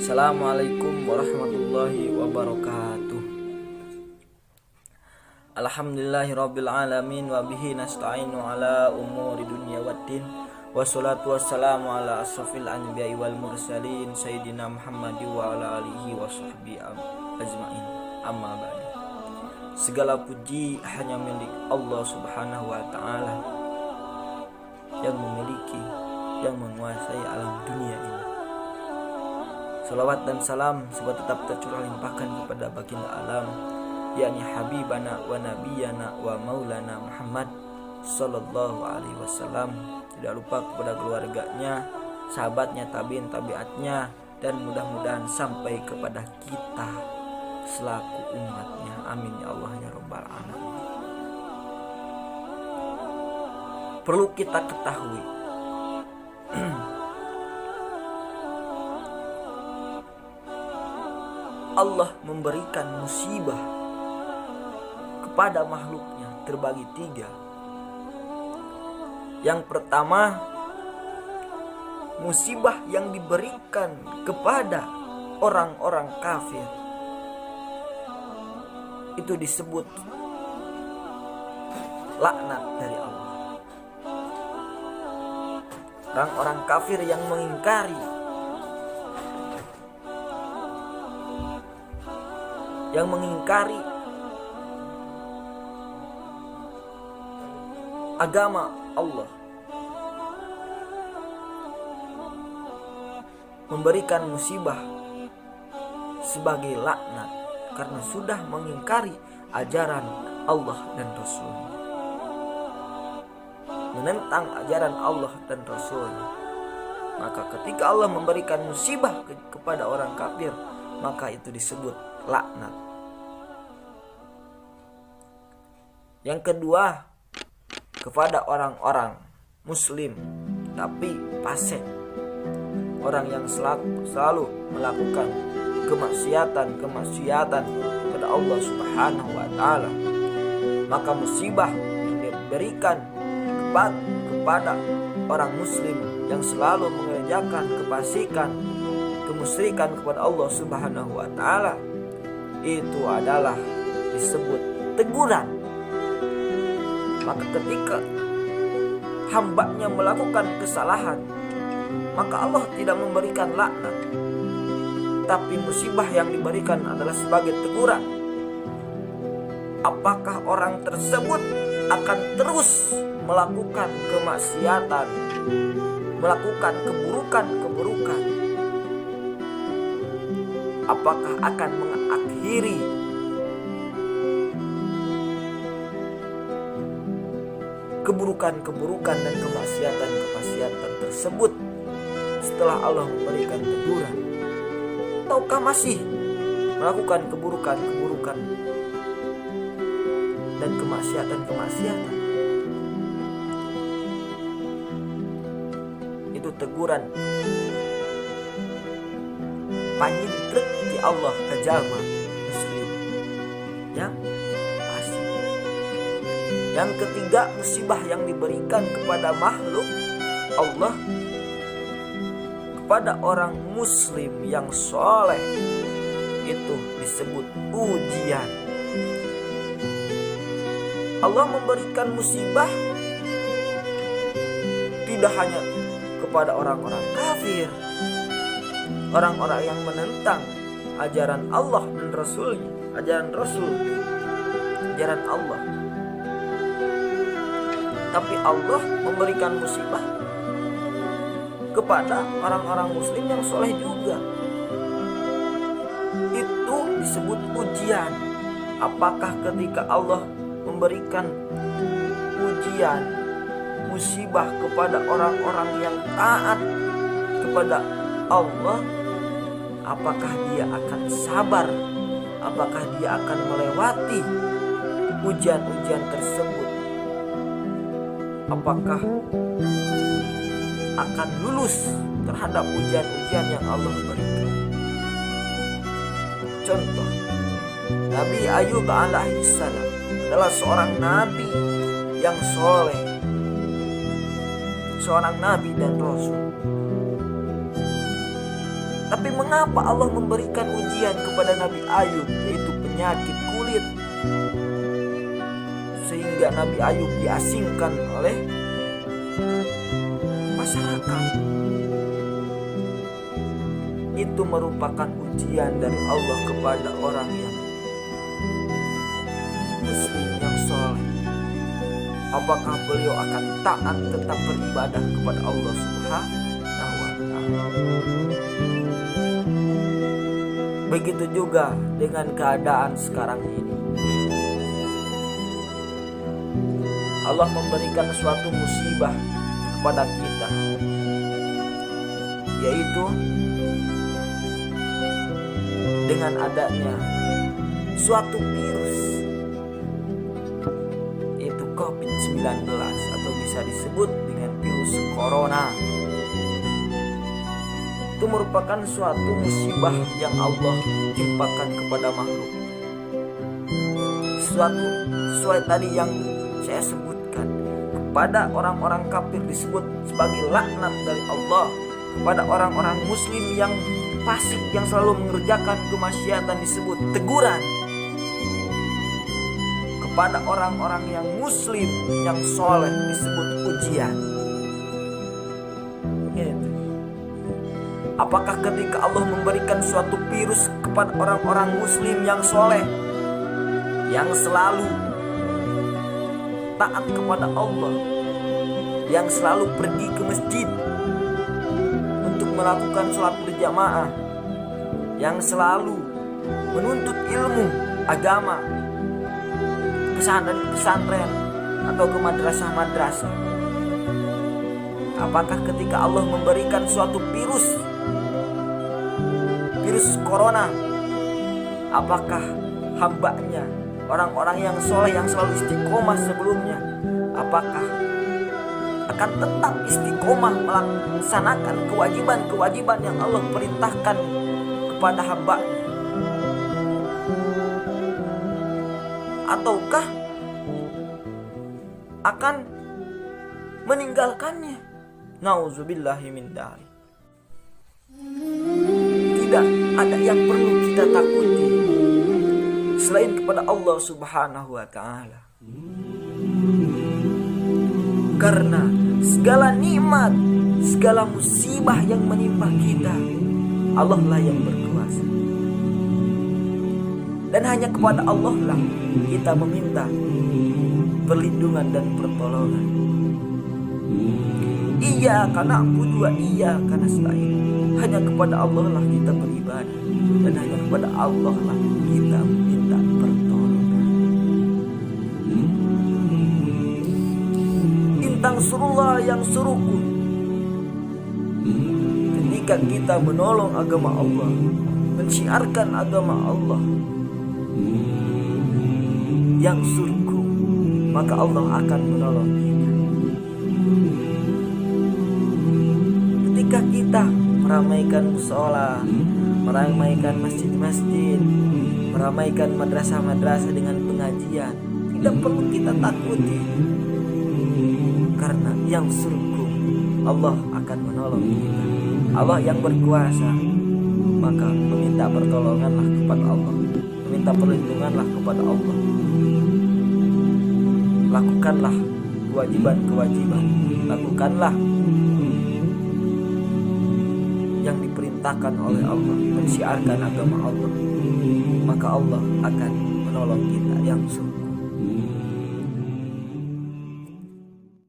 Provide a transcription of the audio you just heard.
Assalamualaikum warahmatullahi wabarakatuh. Alhamdulillahirabbil alamin wa bihi nasta'inu ala umuri dunya waddin. Wassalatu wassalamu ala asrofil anbiya'i wal mursalin sayyidina Muhammadi wa ala alihi wa sahbihi ajma'in. Amma ba'du. Segala puji hanya milik Allah Subhanahu wa taala yang memiliki, yang menguasai alam dunia ini. Salawat dan salam semoga tetap tercurah limpahkan kepada baginda alam, yakni Habibana wa Nabiyana wa Maulana Muhammad sallallahu alaihi wasallam. Tidak lupa kepada keluarganya, sahabatnya, tabiin tabiatnya, dan mudah-mudahan sampai kepada kita selaku umatnya. Amin ya Allah ya Rabbal alamin. Perlu kita ketahui Allah memberikan musibah kepada makhluknya terbagi tiga. Yang pertama, musibah yang diberikan kepada orang-orang kafir. Itu disebut laknat dari Allah. Orang-orang kafir yang mengingkari, agama Allah, memberikan musibah sebagai laknat karena sudah mengingkari ajaran Allah dan Rasul-Nya, menentang ajaran Allah dan Rasul-Nya. Maka ketika Allah memberikan musibah kepada orang kafir, maka itu disebut laknat. Yang kedua, kepada orang-orang muslim tapi fasik, orang yang selalu melakukan kemaksiatan kepada Allah Subhanahu wa taala, maka musibah yang diberikan kepada orang muslim yang selalu mengerjakan kefasikan, kemusyrikan kepada Allah Subhanahu wa taala, itu adalah disebut teguran. Maka ketika hambanya melakukan kesalahan, maka Allah tidak memberikan laknat, tapi musibah yang diberikan adalah sebagai teguran. Apakah orang tersebut akan terus melakukan kemaksiatan, melakukan keburukan? Apakah akan mengakhiri keburukan dan kemaksiatan tersebut setelah Allah memberikan teguran, ataukah masih melakukan keburukan dan kemaksiatan? Itu teguran panyitrek di Allah ke jalma muslim yang pasti. Yang ketiga, musibah yang diberikan kepada makhluk Allah, kepada orang muslim yang soleh, itu disebut ujian. Allah memberikan musibah tidak hanya kepada orang-orang kafir, orang-orang yang menentang ajaran Allah dan Rasul-Nya, ajaran Allah. Tapi Allah memberikan musibah kepada orang-orang muslim yang soleh juga. Itu disebut ujian. Apakah ketika Allah memberikan ujian, musibah kepada orang-orang yang taat kepada Allah, apakah dia akan sabar? Apakah dia akan melewati ujian-ujian tersebut? Apakah akan lulus terhadap ujian-ujian yang Allah berikan? Contoh, Nabi Ayub alaihissalam adalah seorang nabi yang soleh, seorang nabi dan rasul. Tapi mengapa Allah memberikan ujian kepada Nabi Ayub, yaitu penyakit kulit, sehingga Nabi Ayub diasingkan oleh masyarakat? Itu merupakan ujian dari Allah kepada orang yang muslim, yang soleh. Apakah beliau akan taat tetap beribadah kepada Allah Subhanahu wa ta'ala? Begitu juga dengan keadaan sekarang ini. Allah memberikan suatu musibah kepada kita, yaitu dengan adanya suatu virus, yaitu COVID-19 atau bisa disebut dengan virus corona. Itu merupakan suatu musibah yang Allah timpakan kepada makhluk. Suatu sesuai tadi yang saya sebutkan, kepada orang-orang kafir disebut sebagai laknat dari Allah, kepada orang-orang muslim yang fasik, yang selalu mengerjakan kemaksiatan disebut teguran, kepada orang-orang yang muslim yang soleh disebut ujian. Apakah ketika Allah memberikan suatu virus kepada orang-orang muslim yang soleh, yang selalu taat kepada Allah, yang selalu pergi ke masjid untuk melakukan sholat berjamaah, yang selalu menuntut ilmu agama, pesantren atau ke madrasah-madrasah? Apakah ketika Allah memberikan suatu virus corona, apakah hambanya, orang-orang yang soleh yang selalu istiqomah sebelumnya, apakah akan tetap istiqomah melaksanakan kewajiban-kewajiban yang Allah perintahkan kepada hambanya, ataukah akan meninggalkannya? Nauzubillahi min dzalik. Tidak ada yang perlu kita takuti selain kepada Allah Subhanahu wa ta'ala. Karena segala nikmat, segala musibah yang menimpa kita, Allah lah yang berkuasa. Dan hanya kepada Allah lah kita meminta perlindungan dan pertolongan. Iyyaka na'budu wa iyyaka nasta'in. Hanya kepada Allah lah kita beribadah, dan hanya kepada Allah lah kita meminta pertolongan. Intang surullah yang surukum. Ketika kita menolong agama Allah, mensyiarkan agama Allah, yang surkum, maka Allah akan menolong kita. Ketika kita meramaikan musola, meramaikan masjid-masjid, meramaikan madrasah-madrasah dengan pengajian, tidak perlu kita takuti, karena yang surkum, Allah akan menolong kita. Allah yang berkuasa, maka meminta pertolonganlah kepada Allah, meminta perlindunganlah kepada Allah. Lakukanlah kewajiban-kewajiban, lakukanlah yang diperintahkan oleh Allah, mensyiarkan agama Allah, maka Allah akan menolong kita yang sungguh.